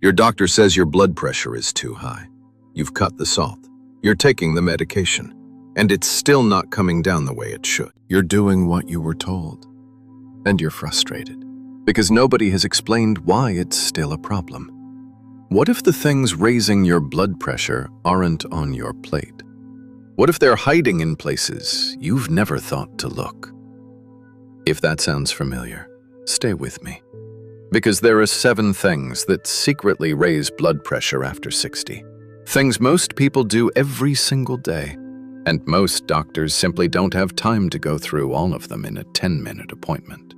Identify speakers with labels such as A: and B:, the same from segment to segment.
A: Your doctor says your blood pressure is too high. You've cut the salt. You're taking the medication, and it's still not coming down the way it should. You're doing what you were told, and you're frustrated because nobody has explained why it's still a problem. What if the things raising your blood pressure aren't on your plate? What if they're hiding in places you've never thought to look? If that sounds familiar, stay with me, because there are 7 things that secretly raise blood pressure after 60. Things most people do every single day, and most doctors simply don't have time to go through all of them in a 10-minute appointment.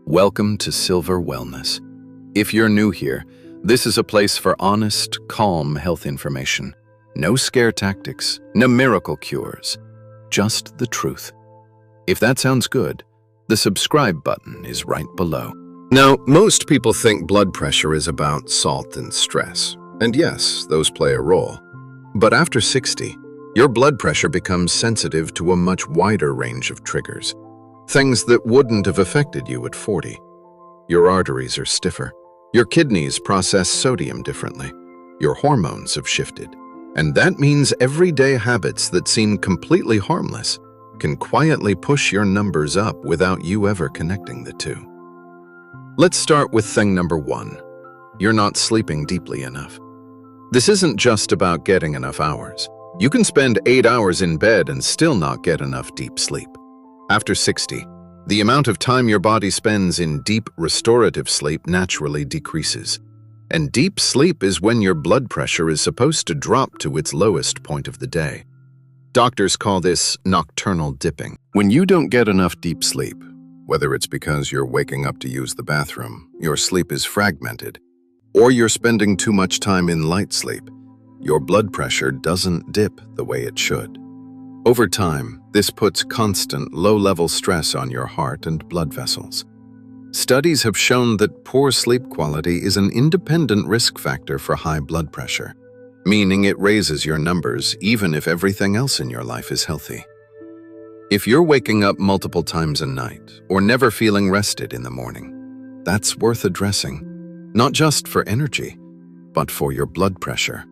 A: Welcome to Silver Wellness. If you're new here, this is a place for honest, calm health information. No scare tactics, no miracle cures, just the truth. If that sounds good, the subscribe button is right below. Now, most people think blood pressure is about salt and stress. And yes, those play a role. But after 60, your blood pressure becomes sensitive to a much wider range of triggers. Things that wouldn't have affected you at 40. Your arteries are stiffer. Your kidneys process sodium differently. Your hormones have shifted. And that means everyday habits that seem completely harmless can quietly push your numbers up without you ever connecting the two. Let's start with thing number 1. You're not sleeping deeply enough. This isn't just about getting enough hours. You can spend 8 hours in bed and still not get enough deep sleep. After 60, the amount of time your body spends in deep restorative sleep naturally decreases. And deep sleep is when your blood pressure is supposed to drop to its lowest point of the day. Doctors call this nocturnal dipping. When you don't get enough deep sleep, whether it's because you're waking up to use the bathroom, your sleep is fragmented, or you're spending too much time in light sleep, your blood pressure doesn't dip the way it should. Over time, this puts constant low-level stress on your heart and blood vessels. Studies have shown that poor sleep quality is an independent risk factor for high blood pressure, meaning it raises your numbers even if everything else in your life is healthy. If you're waking up multiple times a night or never feeling rested in the morning, that's worth addressing, not just for energy, but for your blood pressure.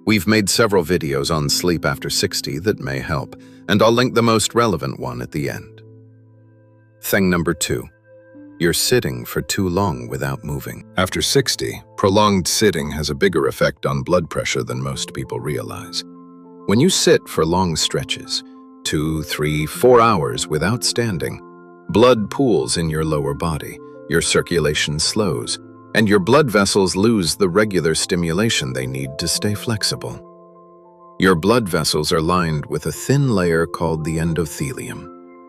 A: We've made several videos on sleep after 60 that may help, and I'll link the most relevant one at the end. Thing number 2. You're sitting for too long without moving. After 60, prolonged sitting has a bigger effect on blood pressure than most people realize. When you sit for long stretches, 2, 3, 4 hours without standing, blood pools in your lower body, your circulation slows, and your blood vessels lose the regular stimulation they need to stay flexible. Your blood vessels are lined with a thin layer called the endothelium.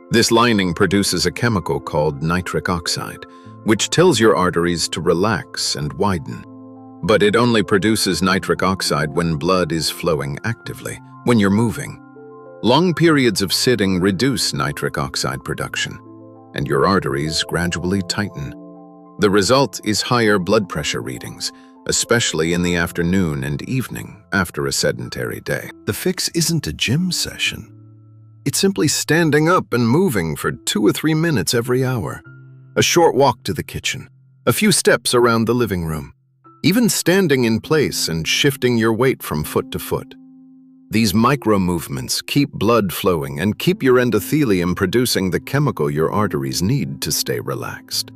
A: This lining produces a chemical called nitric oxide, which tells your arteries to relax and widen. But it only produces nitric oxide when blood is flowing actively, when you're moving. Long periods of sitting reduce nitric oxide production, and your arteries gradually tighten. The result is higher blood pressure readings, especially in the afternoon and evening after a sedentary day. The fix isn't a gym session. It's simply standing up and moving for 2 or 3 minutes every hour. A short walk to the kitchen, a few steps around the living room, even standing in place and shifting your weight from foot to foot. These micro movements keep blood flowing and keep your endothelium producing the chemical your arteries need to stay relaxed.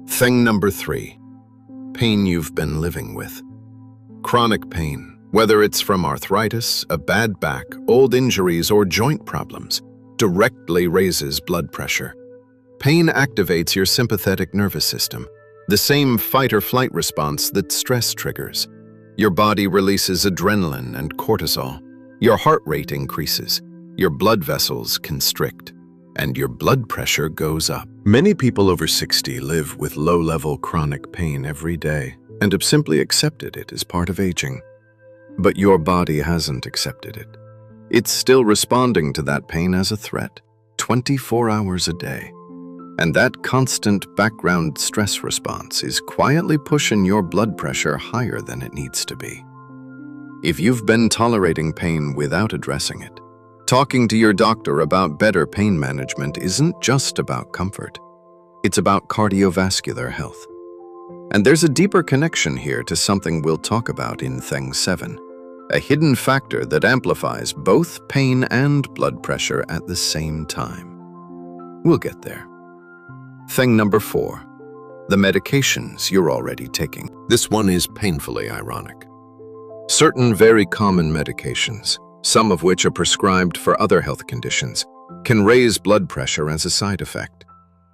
A: Thing number 3. Pain you've been living with. Chronic pain, whether it's from arthritis, a bad back, old injuries, or joint problems, directly raises blood pressure. Pain activates your sympathetic nervous system, the same fight-or-flight response that stress triggers. Your body releases adrenaline and cortisol. Your heart rate increases. Your blood vessels constrict, and your blood pressure goes up. Many people over 60 live with low-level chronic pain every day and have simply accepted it as part of aging. But your body hasn't accepted it. It's still responding to that pain as a threat, 24 hours a day. And that constant background stress response is quietly pushing your blood pressure higher than it needs to be. If you've been tolerating pain without addressing it, talking to your doctor about better pain management isn't just about comfort. It's about cardiovascular health. And there's a deeper connection here to something we'll talk about in Thing 7, a hidden factor that amplifies both pain and blood pressure at the same time. We'll get there. Thing number 4, the medications you're already taking. This one is painfully ironic. Certain very common medications, some of which are prescribed for other health conditions, can raise blood pressure as a side effect.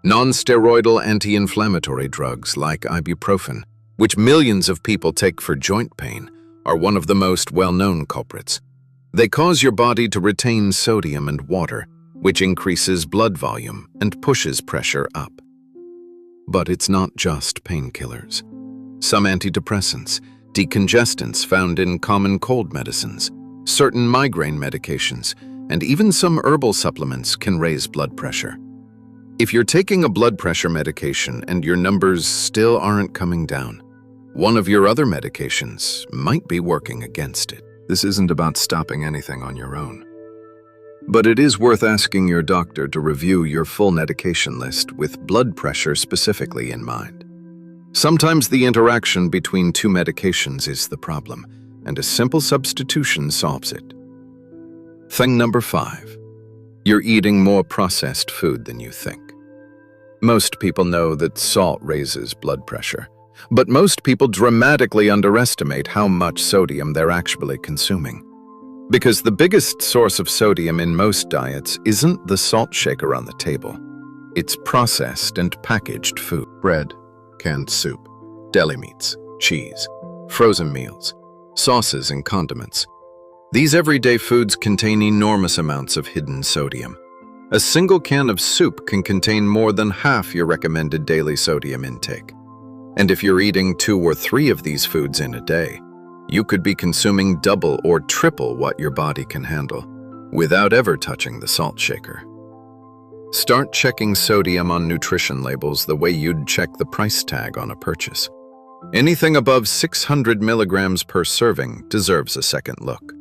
A: Non-steroidal anti-inflammatory drugs like ibuprofen, which millions of people take for joint pain, are one of the most well-known culprits. They cause your body to retain sodium and water, which increases blood volume and pushes pressure up. But it's not just painkillers. Some antidepressants, decongestants found in common cold medicines, certain migraine medications, and even some herbal supplements can raise blood pressure. If you're taking a blood pressure medication and your numbers still aren't coming down, one of your other medications might be working against it. This isn't about stopping anything on your own. But it is worth asking your doctor to review your full medication list with blood pressure specifically in mind. Sometimes the interaction between two medications is the problem, and a simple substitution solves it. Thing number 5. You're eating more processed food than you think. Most people know that salt raises blood pressure, but most people dramatically underestimate how much sodium they're actually consuming. Because the biggest source of sodium in most diets isn't the salt shaker on the table. It's processed and packaged food. Bread, canned soup, deli meats, cheese, frozen meals, sauces and condiments. These everyday foods contain enormous amounts of hidden sodium. A single can of soup can contain more than half your recommended daily sodium intake. And if you're eating 2 or 3 of these foods in a day, you could be consuming double or triple what your body can handle, without ever touching the salt shaker. Start checking sodium on nutrition labels the way you'd check the price tag on a purchase. Anything above 600 milligrams per serving deserves a second look.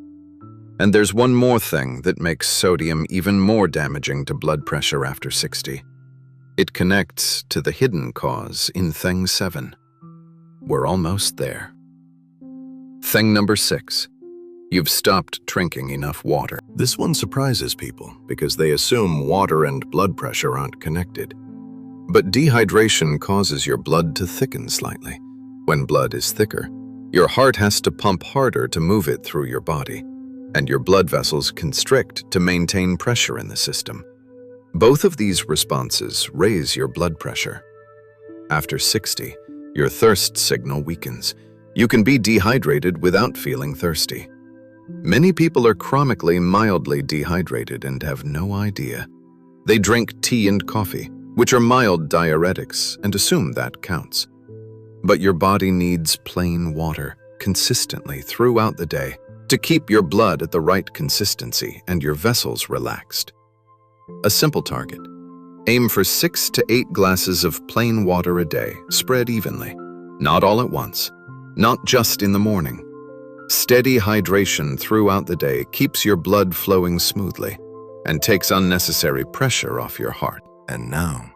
A: And there's one more thing that makes sodium even more damaging to blood pressure after 60. It connects to the hidden cause in Thing 7. We're almost there. Thing number 6. You've stopped drinking enough water. This one surprises people because they assume water and blood pressure aren't connected. But dehydration causes your blood to thicken slightly. When blood is thicker, your heart has to pump harder to move it through your body, and your blood vessels constrict to maintain pressure in the system. Both of these responses raise your blood pressure. After 60, your thirst signal weakens. You can be dehydrated without feeling thirsty. Many people are chronically mildly dehydrated and have no idea. They drink tea and coffee, which are mild diuretics, and assume that counts. But your body needs plain water consistently throughout the day to keep your blood at the right consistency and your vessels relaxed. A simple target. Aim for 6 to 8 glasses of plain water a day, spread evenly. Not all at once. Not just in the morning. Steady hydration throughout the day keeps your blood flowing smoothly and takes unnecessary pressure off your heart. And now,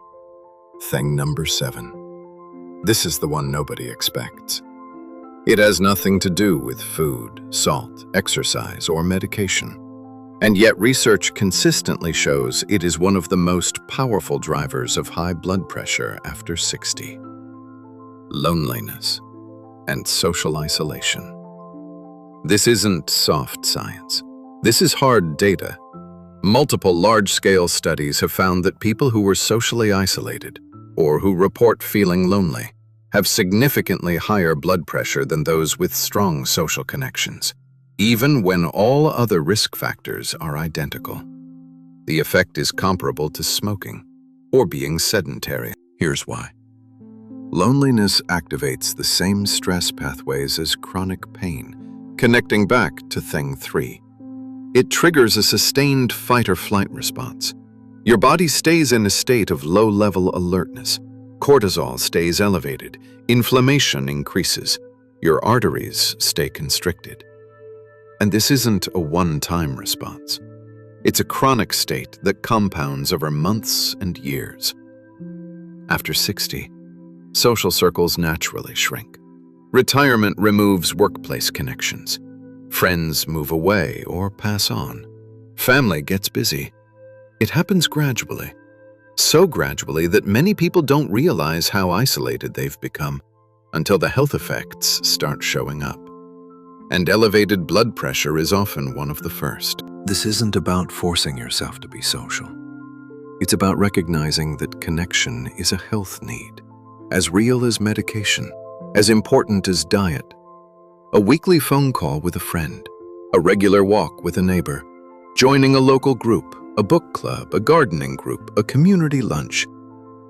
A: thing number 7. This is the one nobody expects. It has nothing to do with food, salt, exercise, or medication. And yet research consistently shows it is one of the most powerful drivers of high blood pressure after 60. Loneliness and social isolation. This isn't soft science. This is hard data. Multiple large-scale studies have found that people who were socially isolated or who report feeling lonely have significantly higher blood pressure than those with strong social connections, even when all other risk factors are identical. The effect is comparable to smoking or being sedentary. Here's why. Loneliness activates the same stress pathways as chronic pain, connecting back to Thing 3. It triggers a sustained fight-or-flight response. Your body stays in a state of low-level alertness. Cortisol stays elevated. Inflammation increases. Your arteries stay constricted. And this isn't a one-time response. It's a chronic state that compounds over months and years. After 60, Social circles naturally shrink. Retirement removes workplace connections. Friends move away or pass on. Family gets busy. It happens gradually. So gradually that many people don't realize how isolated they've become until the health effects start showing up. And elevated blood pressure is often one of the first. This isn't about forcing yourself to be social. It's about recognizing that connection is a health need, as real as medication, as important as diet. A weekly phone call with a friend, a regular walk with a neighbor, joining a local group, a book club, a gardening group, a community lunch.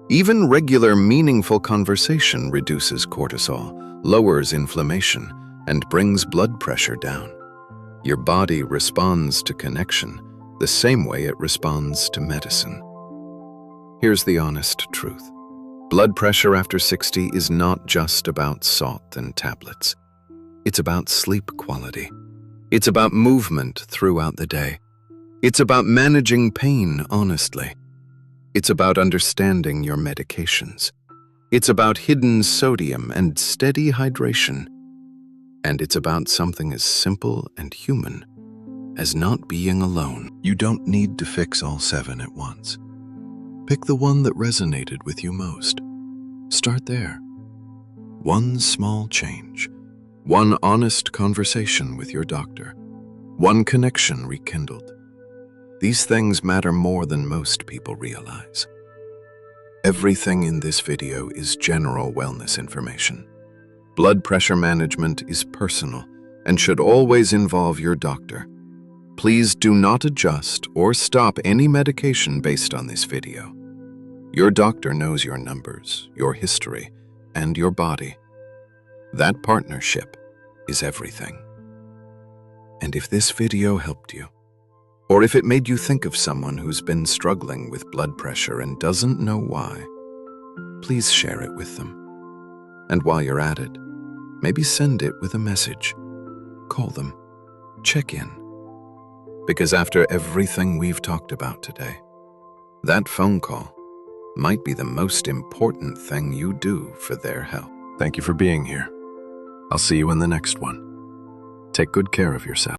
A: Even regular, meaningful conversation reduces cortisol, lowers inflammation, and brings blood pressure down. Your body responds to connection the same way it responds to medicine. Here's the honest truth. Blood pressure after 60 is not just about salt and tablets. It's about sleep quality. It's about movement throughout the day. It's about managing pain honestly. It's about understanding your medications. It's about hidden sodium and steady hydration. And it's about something as simple and human as not being alone. You don't need to fix all 7 at once. Pick the one that resonated with you most. Start there. One small change, one honest conversation with your doctor, one connection rekindled. These things matter more than most people realize. Everything in this video is general wellness information. Blood pressure management is personal and should always involve your doctor. Please do not adjust or stop any medication based on this video. Your doctor knows your numbers, your history, and your body. That partnership is everything. And if this video helped you, or if it made you think of someone who's been struggling with blood pressure and doesn't know why, please share it with them. And while you're at it, maybe send it with a message. Call them. Check in. Because after everything we've talked about today, that phone call might be the most important thing you do for their health. Thank you for being here. I'll see you in the next one. Take good care of yourself.